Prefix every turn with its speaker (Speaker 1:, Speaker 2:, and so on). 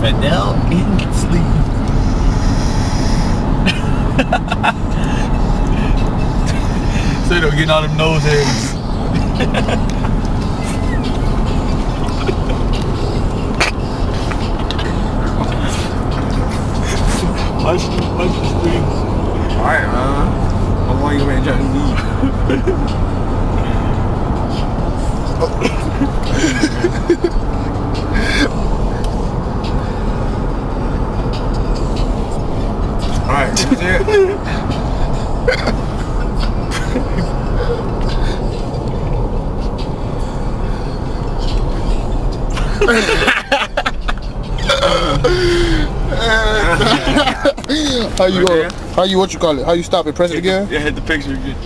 Speaker 1: But now getting sleep. So you don't get all them nose hairs. Watch the screen.
Speaker 2: Alright, man. I'm going to go and jump in deep. Alright, that's it.
Speaker 3: How you what you call it? How you stop it? Press it again?
Speaker 2: Yeah, hit the picture again.